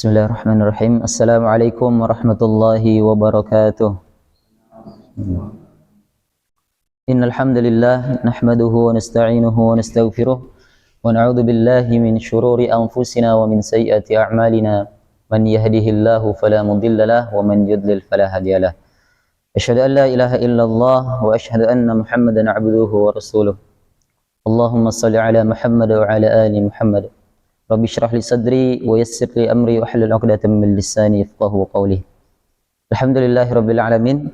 Bismillahirrahmanirrahim. Assalamualaikum warahmatullahi wabarakatuh. Innal hamdalillah nahmaduhu wa nasta'inuhu wa nastaghfiruh wa na'udzu billahi min shururi anfusina wa min sayyiati a'malina. Man yahdihillahu fala mudilla lahu wa man yudlil fala hadiya lahu. Asyhadu an la ilaha illallah wa asyhadu anna Muhammadan 'abduhu wa rasuluh. Allahumma shalli ala Muhammad wa ala ali Muhammad. Rabbi syrah li sadri wa yassir li amri wa hlul 'uqdatam min lisani yafqahu qawli. Alhamdulillahirabbil alamin.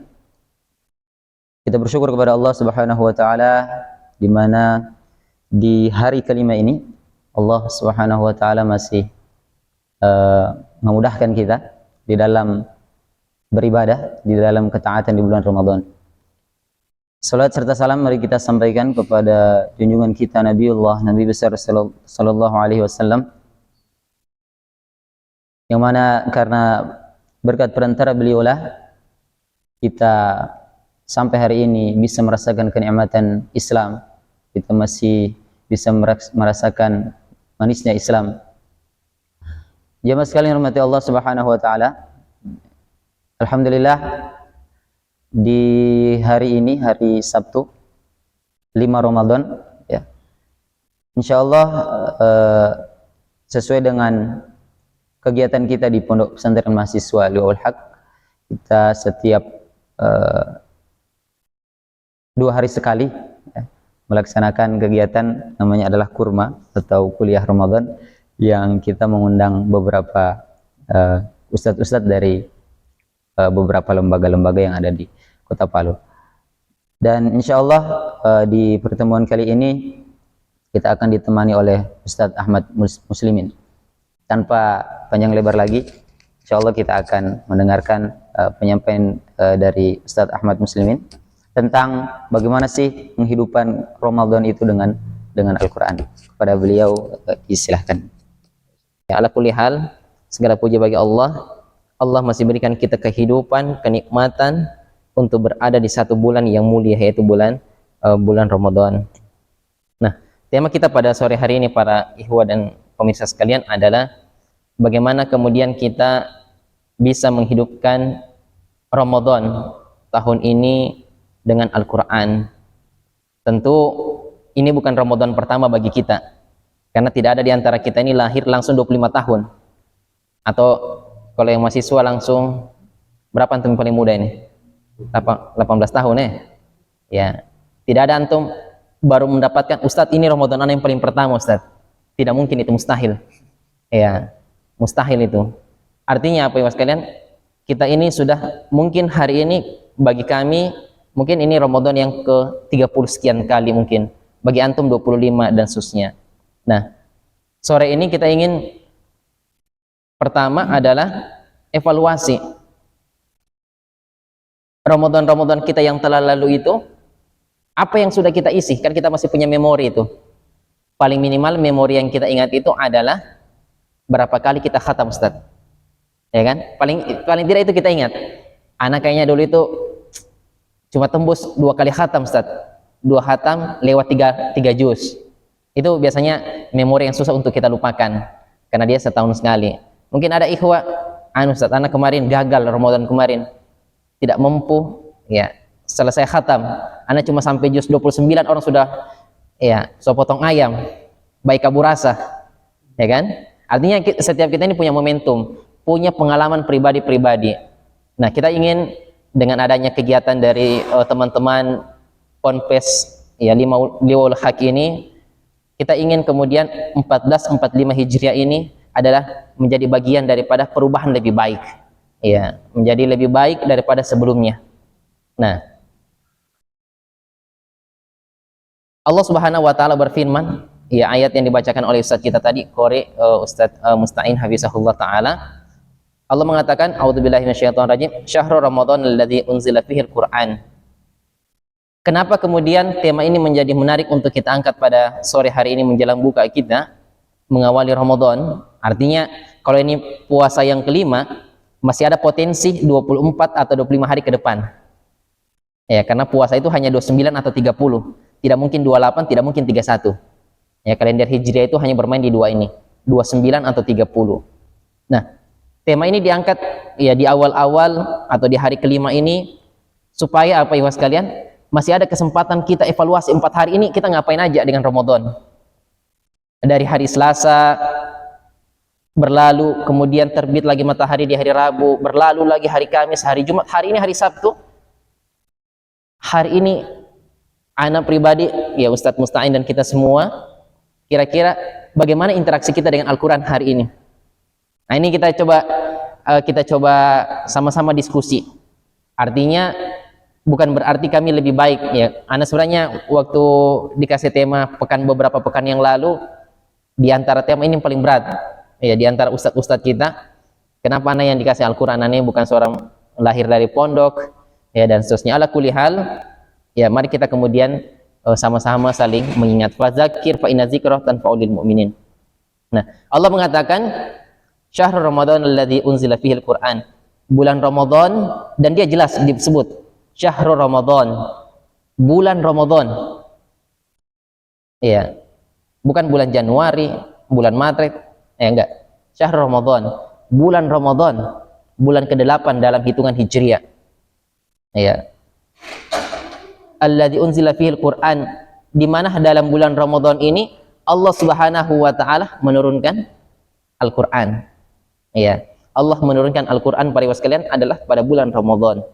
Kita bersyukur kepada Allah Subhanahu wa taala di mana di hari kelima ini Allah Subhanahu wa taala masih memudahkan kita di dalam beribadah, di dalam ketaatan di bulan Ramadan. Salat serta salam mari kita sampaikan kepada junjungan kita Nabi besar sallallahu alaihi wasallam, yang mana karena berkat perantara beliaulah kita sampai hari ini bisa merasakan kenikmatan Islam, kita masih bisa merasakan manisnya Islam. Jemaah sekalian hormati Allah Subhanahu wa taala, alhamdulillah di hari ini, hari Sabtu 5 Ramadan ya, insyaallah sesuai dengan kegiatan kita di Pondok Pesantren Mahasiswa Liwaul Haq, kita setiap 2 hari sekali ya, melaksanakan kegiatan namanya adalah kurma atau kuliah Ramadan, yang kita mengundang beberapa ustadz-ustadz dari beberapa lembaga-lembaga yang ada di Kota Palu. Dan insya Allah di pertemuan kali ini kita akan ditemani oleh Ustadz Ahmad Muslimin. Tanpa panjang lebar lagi, insya Allah kita akan mendengarkan penyampaian dari Ustadz Ahmad Muslimin tentang bagaimana sih penghidupan Ramadan itu dengan Al-Quran. Kepada beliau disilahkan. Ya, ala kulli hal, segala puji bagi Allah. Allah masih berikan kita kehidupan, kenikmatan untuk berada di satu bulan yang mulia, yaitu bulan Ramadan. Nah, tema kita pada sore hari ini para ikhwah dan pemirsa sekalian adalah bagaimana kemudian kita bisa menghidupkan Ramadan tahun ini dengan Al-Quran. Tentu ini bukan Ramadan pertama bagi kita, karena tidak ada di antara kita ini lahir langsung 25 tahun. Atau kalau yang mahasiswa langsung, berapa antum paling muda ini? 18 tahun ya? Ya. Tidak ada antum baru mendapatkan, Ustadz ini Ramadan yang paling pertama Ustadz. Tidak mungkin, itu mustahil. Ya, mustahil itu. Artinya apa ya sekalian? Kita ini sudah, mungkin hari ini bagi kami, mungkin ini Ramadan yang ke 30 sekian kali mungkin. Bagi antum 25 dan seterusnya. Nah, sore ini kita ingin pertama adalah evaluasi Ramadan kita yang telah lalu itu, apa yang sudah kita isi. Kan kita masih punya memori itu. Paling minimal memori yang kita ingat itu adalah berapa kali kita khatam Ustaz. Ya kan? Paling tidak itu kita ingat. Anak kayaknya dulu itu cuma tembus 2 kali khatam Ustaz. 2 khatam lewat 3 juz. Itu biasanya memori yang susah untuk kita lupakan, karena dia setahun sekali. Mungkin ada ikhwah, Ustaz, anak kemarin gagal Ramadan kemarin, tidak mampu ya, selesai khatam anak cuma sampai juz 29, orang sudah ya potong ayam, baik kabur rasa, ya kan? Artinya setiap kita ini punya momentum, punya pengalaman pribadi. Nah, kita ingin dengan adanya kegiatan dari teman-teman Ponpes ya Liwaul Haq ini, kita ingin kemudian 1445 Hijriah ini adalah menjadi bagian daripada perubahan lebih baik. Ya, menjadi lebih baik daripada sebelumnya. Nah, Allah Subhanahu wa taala berfirman, ya, ayat yang dibacakan oleh Ustaz kita tadi, Qori Ustaz Musta'in hafizahullah taala. Allah mengatakan, a'udzubillahi minasyaitonir rajim, syahrul ramadan alladzi unzila fihil Qur'an. Kenapa kemudian tema ini menjadi menarik untuk kita angkat pada sore hari ini menjelang buka kita mengawali Ramadan? Artinya kalau ini puasa yang kelima, masih ada potensi 24 atau 25 hari ke depan. Ya, karena puasa itu hanya 29 atau 30. Tidak mungkin 28, tidak mungkin 31. Ya, kalender Hijriah itu hanya bermain di 2 ini, 29 atau 30. Nah, Tema ini diangkat ya di awal-awal atau di hari kelima ini supaya apa ya sekalian, masih ada kesempatan kita evaluasi 4 hari ini kita ngapain aja dengan Ramadan. Dari hari Selasa berlalu, kemudian terbit lagi matahari di hari Rabu, berlalu lagi hari Kamis, hari Jumat, hari ini hari Sabtu. Hari ini anak pribadi, ya Ustadz Musta'in dan kita semua, kira-kira bagaimana interaksi kita dengan Al-Quran hari ini? Nah ini kita coba sama-sama diskusi. Artinya bukan berarti kami lebih baik ya. Ana sebenarnya waktu dikasih tema beberapa pekan yang lalu, di antara tema ini yang paling berat ya, di antara ustadz-ustadz kita. Kenapa ana yang dikasih Al-Quran? Ana bukan seorang lahir dari pondok ya, dan seterusnya. Ala kulli hal ya, mari kita kemudian sama-sama saling mengingat. Fadzakir fa inna dzikrah tanfa'ul mu'minin. Nah, Allah mengatakan Syahrul Ramadan alladzi unzila fihi al-Qur'an. Bulan Ramadan, dan dia jelas disebut Syahrul Ramadan, bulan Ramadan. Iya. Bukan bulan Januari, bulan Maret, enggak. Syahrul Ramadan, bulan Ramadan, bulan ke-8 dalam hitungan Hijriah. Iya. Alladzi unzila fihi al-Qur'an, di mana dalam bulan Ramadan ini Allah Subhanahu wa taala menurunkan Al-Qur'an. Iya, Allah menurunkan Al-Qur'an para sekalian adalah pada bulan Ramadan.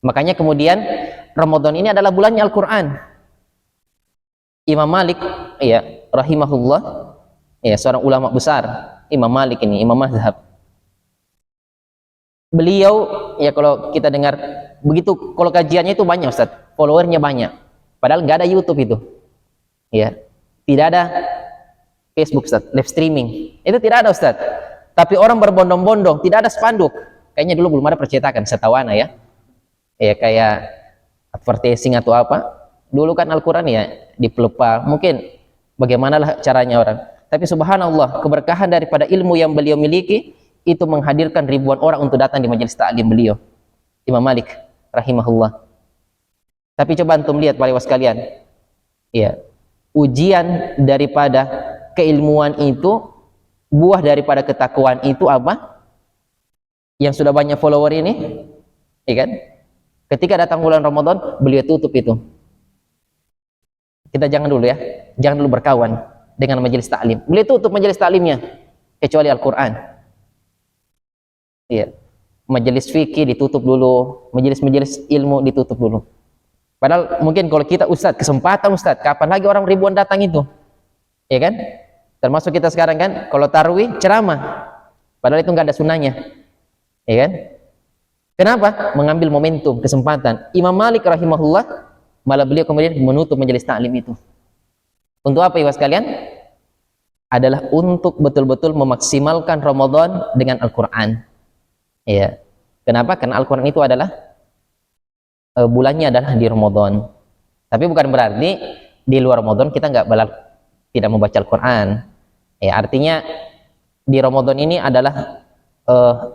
Makanya kemudian Ramadan ini adalah bulannya Al-Qur'an. Imam Malik ya rahimahullah, ya seorang ulama besar, Imam Malik ini, imam mazhab. Beliau ya kalau kita dengar begitu, kalau kajiannya itu banyak Ustaz, followernya banyak. Padahal nggak ada YouTube itu. Ya. Tidak ada Facebook Ustaz, live streaming. Itu tidak ada Ustaz. Tapi orang berbondong-bondong, tidak ada spanduk. Kayaknya dulu belum ada percetakan, setahu ana ya. Ya kayak advertising atau apa. Dulu kan Al-Qur'an ya di pelupa. Mungkin bagaimanalah caranya orang. Tapi subhanallah, keberkahan daripada ilmu yang beliau miliki itu menghadirkan ribuan orang untuk datang di majelis ta'lim beliau. Imam Malik rahimahullah. Tapi coba antum lihat para sekalian. Ya, ujian daripada keilmuan itu, buah daripada ketakwaan itu apa? Yang sudah banyak follower ini, ya kan? Ketika datang bulan Ramadan, beliau tutup itu. Kita jangan dulu ya, jangan dulu berkawan dengan majelis taklim. Beliau tutup majelis taklimnya, kecuali Al-Quran. Iya, majelis fikih ditutup dulu, majelis-majelis ilmu ditutup dulu. Padahal mungkin kalau kita Ustadz, kesempatan Ustadz, kapan lagi orang ribuan datang itu, ya kan? Termasuk kita sekarang kan, kalau tarawih ceramah, padahal itu nggak ada sunahnya, ya kan? Kenapa? Mengambil momentum, kesempatan. Imam Malik rahimahullah, malah beliau kemudian menutup majelis taklim itu. Untuk apa ya sekalian? Adalah untuk betul-betul memaksimalkan Ramadan dengan Al-Quran. Ya. Kenapa? Karena Al-Quran itu adalah bulannya adalah di Ramadan. Tapi bukan berarti di luar Ramadan kita tidak membaca Al-Quran. Ya, artinya di Ramadan ini adalah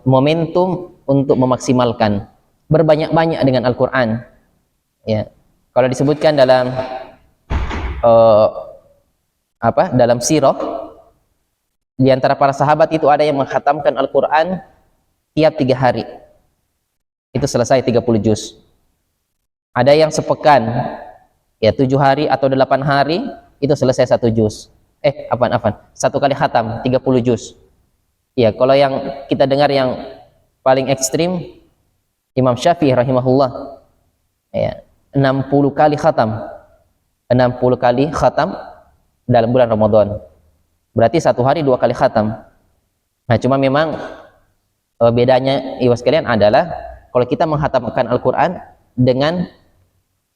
momentum untuk memaksimalkan, berbanyak-banyak dengan Al-Quran. Ya. Kalau disebutkan dalam dalam sirah, di antara para sahabat itu ada yang mengkhatamkan Al-Quran tiap 3 hari. Itu selesai 30 juz. Ada yang sepekan, ya 7 hari atau 8 hari, itu selesai 1 juz. Satu kali khatam 30 juz. Ya, kalau yang kita dengar yang paling ekstrim, Imam Syafi'i rahimahullah, ya 60 kali khatam. 60 kali khatam dalam bulan Ramadan. Berarti 1 hari 2 kali khatam. Nah, cuma memang bedanya iwas sekalian adalah kalau kita menghatamkan Al-Quran dengan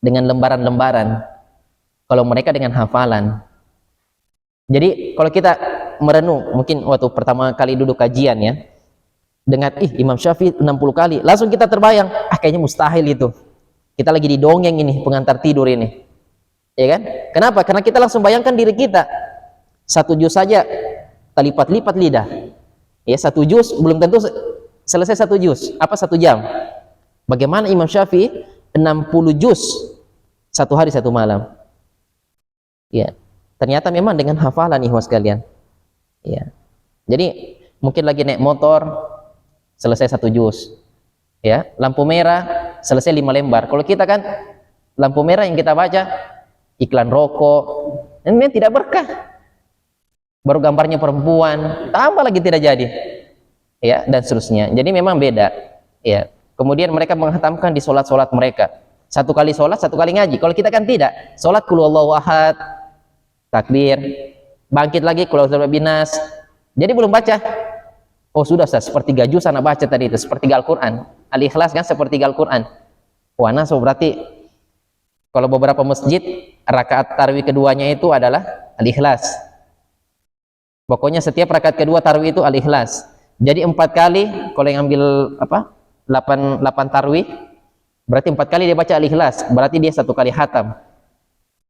lembaran-lembaran, kalau mereka dengan hafalan. Jadi kalau kita merenung, mungkin waktu pertama kali duduk kajian ya, dengan Imam Syafi'i 60 kali, langsung kita terbayang, kayaknya mustahil itu. Kita lagi didongeng ini, pengantar tidur ini. Ya kan? Kenapa? Karena kita langsung bayangkan diri kita. 1 juz saja terlipat-lipat lidah. Ya, 1 juz belum tentu selesai 1 juz. Apa 1 jam? Bagaimana Imam Syafi'i 60 juz 1 hari 1 malam? Ya. Ternyata memang dengan hafalan ikhwas sekalian. Ya. Jadi mungkin lagi naik motor, selesai 1 juz. Ya, lampu merah selesai 5 lembar. Kalau kita kan lampu merah yang kita baca iklan rokok, ini tidak berkah. Baru gambarnya perempuan, tambah lagi tidak jadi. Ya, dan seterusnya. Jadi memang beda. Ya. Kemudian mereka menghatamkan di solat-solat mereka. 1 kali solat, 1 kali ngaji. Kalau kita kan tidak. Solat qul huwallahu ahad, takbir, bangkit lagi qul a'udzu birabbil nas. Jadi belum baca. Oh sudah Ustaz, sepertiga juz anak baca tadi itu, sepertiga Al-Qur'an. Al-Ikhlas kan sepertiga Al-Qur'an. Wah, nah so berarti kalau beberapa masjid rakaat tarawih keduanya itu adalah Al-Ikhlas. Pokoknya setiap rakaat kedua tarawih itu Al-Ikhlas. Jadi 4 kali kalau yang ambil apa? 8 tarawih berarti 4 kali dia baca Al-Ikhlas, berarti dia 1 kali hatam.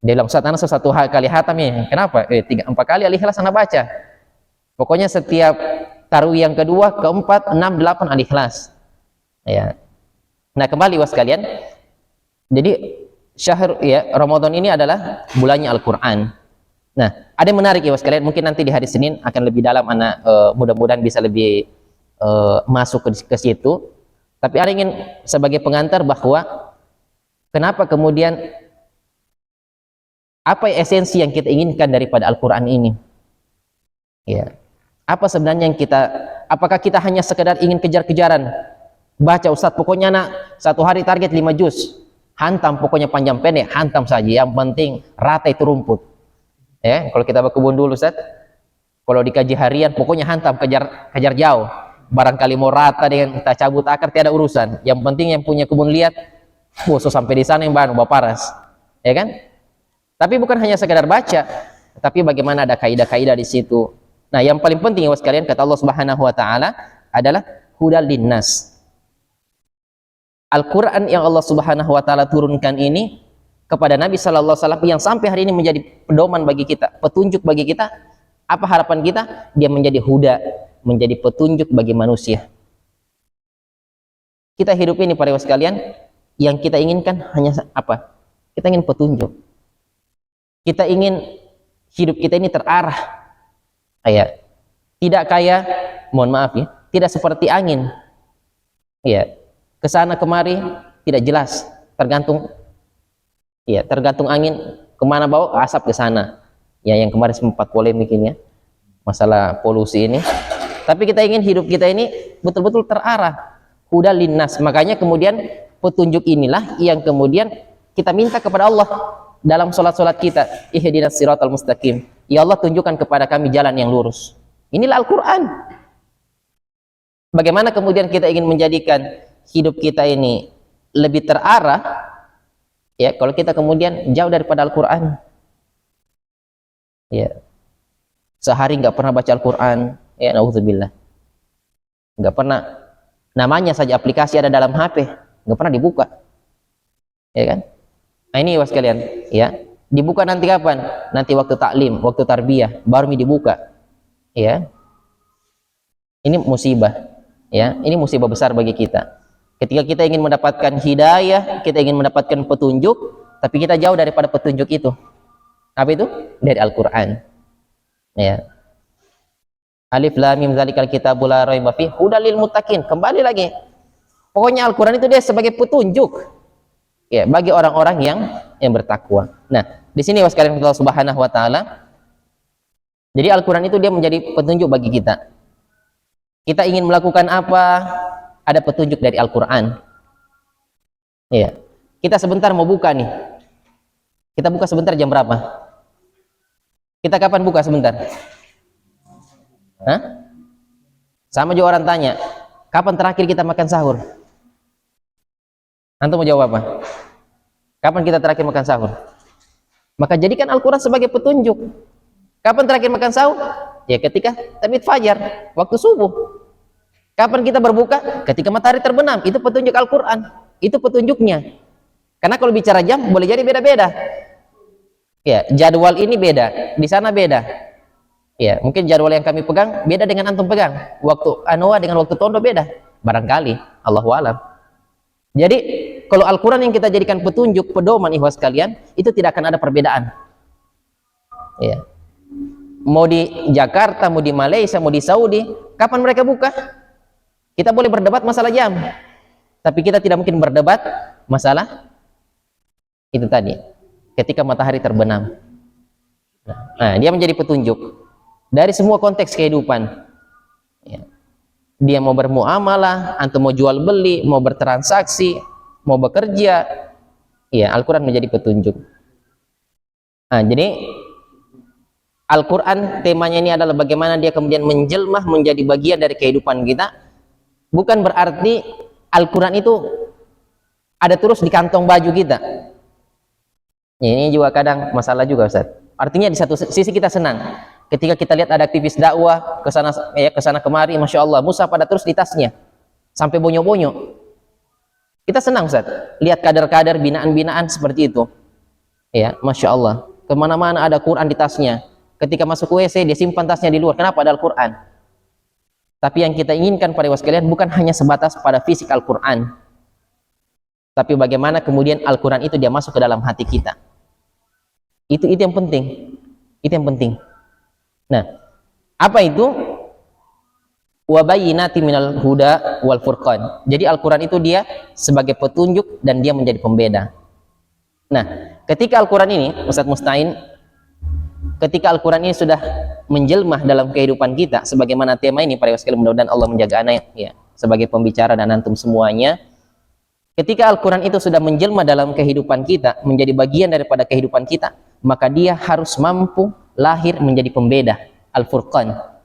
Dia bilang Ustaz, anak 1 kali hatam ya. Kenapa? 4 kali Al-Ikhlas anak baca. Pokoknya setiap tarawih yang kedua, keempat, 6, 8 Al-Ikhlas. Ya. Nah, kembali was kalian. Jadi syahr ya Ramadan ini adalah bulannya Al-Qur'an. Nah, ada yang menarik ya was kalian, mungkin nanti di hari Senin akan lebih dalam anak mudah-mudahan bisa lebih masuk ke situ. Tapi ada ingin sebagai pengantar bahwa kenapa kemudian apa esensi yang kita inginkan daripada Al-Qur'an ini? Ya. Apa sebenarnya yang kita, apakah kita hanya sekedar ingin kejar-kejaran baca Ustaz, pokoknya nak 1 hari target 5 juz, hantam, pokoknya panjang pendek hantam saja, yang penting rata itu rumput. Ya, kalau kita berkebun dulu Ustaz, kalau dikaji harian pokoknya hantam, kejar jauh, barangkali mau rata dengan tak cabut akar tiada urusan, yang penting yang punya kebun lihat so sampai di sana yang baru paras, ya kan? Tapi bukan hanya sekedar baca, tapi bagaimana ada kaidah-kaidah di situ. Nah, yang paling penting ya sekalian, kata Allah Subhanahu wa taala adalah hudal linnas. Al-Qur'an yang Allah Subhanahu wa taala turunkan ini kepada Nabi sallallahu alaihi wasallam yang sampai hari ini menjadi pedoman bagi kita, petunjuk bagi kita. Apa harapan kita? Dia menjadi huda, menjadi petunjuk bagi manusia. Kita hidup ini para sekalian, yang kita inginkan hanya apa? Kita ingin petunjuk. Kita ingin hidup kita ini terarah. Ya. Tidak kayak, mohon maaf ya, tidak seperti angin. Ya. Kesana kemari tidak jelas, tergantung angin kemana bawa, asap ke sana. Ya, yang kemarin sempat polemik ini ya, masalah polusi ini. Tapi kita ingin hidup kita ini betul-betul terarah, hudal linnas. Makanya kemudian petunjuk inilah yang kemudian kita minta kepada Allah dalam solat-solat kita. Ihdinas siratal mustaqim. Ya Allah, tunjukkan kepada kami jalan yang lurus. Inilah Al-Qur'an. Bagaimana kemudian kita ingin menjadikan hidup kita ini lebih terarah, ya, kalau kita kemudian jauh daripada Al-Qur'an. Ya. Sehari nggak pernah baca Al-Qur'an, ya naudzubillah. Nggak pernah, namanya saja aplikasi ada dalam HP, nggak pernah dibuka. Ya kan? Nah, ini was kalian, ya. Dibuka nanti kapan? Nanti waktu taklim, waktu tarbiyah, baru dibuka. Ya. Ini musibah, ya. Ini musibah besar bagi kita. Ketika kita ingin mendapatkan hidayah, kita ingin mendapatkan petunjuk, tapi kita jauh daripada petunjuk itu. Apa itu? Dari Al-Qur'an. Ya. Alif lam mim zalikal kitabul la raiba fihi hudal lil muttaqin. Kembali lagi. Pokoknya Al-Qur'an itu dia sebagai petunjuk. Ya, bagi orang-orang yang bertakwa. Nah, di sini sekalian Allah Subhanahu wa taala. Jadi Al-Qur'an itu dia menjadi petunjuk bagi kita. Kita ingin melakukan apa? Ada petunjuk dari Al-Qur'an. Ya. Kita sebentar mau buka nih. Kita buka sebentar jam berapa? Kita kapan buka sebentar? Hah? Sama juga orang tanya, kapan terakhir kita makan sahur? Antum mau jawab apa? Kapan kita terakhir makan sahur? Maka jadikan Al-Quran sebagai petunjuk. Kapan terakhir makan sahur? Ya ketika terbit fajar, waktu subuh. Kapan kita berbuka? Ketika matahari terbenam. Itu petunjuk Al-Quran. Itu petunjuknya. Karena kalau bicara jam boleh jadi beda-beda. Ya, jadwal ini beda, di sana beda. Ya, mungkin jadwal yang kami pegang beda dengan antum pegang. Waktu Anoa dengan waktu Tondo beda. Barangkali, Allahu a'lam. Jadi, kalau Al-Quran yang kita jadikan petunjuk, pedoman ikhwas sekalian, itu tidak akan ada perbedaan. Ya. Mau di Jakarta, mau di Malaysia, mau di Saudi, kapan mereka buka? Kita boleh berdebat masalah jam, tapi kita tidak mungkin berdebat masalah itu tadi, ketika matahari terbenam. Nah, dia menjadi petunjuk dari semua konteks kehidupan. Ya. Dia mau bermuamalah, atau mau jual beli, mau bertransaksi, mau bekerja, ya Al-Quran menjadi petunjuk. Nah, jadi Al-Quran temanya ini adalah bagaimana dia kemudian menjelmah menjadi bagian dari kehidupan kita. Bukan berarti Al-Quran itu ada terus di kantong baju kita. Ini juga kadang masalah juga, Ustaz. Artinya di satu sisi kita senang ketika kita lihat ada aktivis dakwah ke sana kemari, masya Allah, mushaf pada terus di tasnya sampai bonyo-bonyo. Kita senang, Ustaz, lihat kader-kader binaan-binaan seperti itu. Ya, masya Allah, kemana-mana ada Quran di tasnya. Ketika masuk WC dia simpan tasnya di luar. Kenapa? Ada Al-Quran. Tapi yang kita inginkan pada ikhwas sekalian bukan hanya sebatas pada fisik Al-Quran, tapi bagaimana kemudian Al-Quran itu dia masuk ke dalam hati kita. Itu yang penting. Itu yang penting. Nah, apa itu? Wa bayyinatin minal huda wal furqan. Jadi Al-Quran itu dia sebagai petunjuk dan dia menjadi pembeda. Nah, ketika Al-Quran ini, Ustaz Mustain, ketika Al-Quran ini sudah menjelmah dalam kehidupan kita, sebagaimana tema ini para sekalian, mudah-mudahan Allah menjaga anak ya sebagai pembicara dan antum semuanya. Ketika Al-Quran itu sudah menjelma dalam kehidupan kita, menjadi bagian daripada kehidupan kita, maka dia harus mampu lahir menjadi pembeda, Al-Furqan.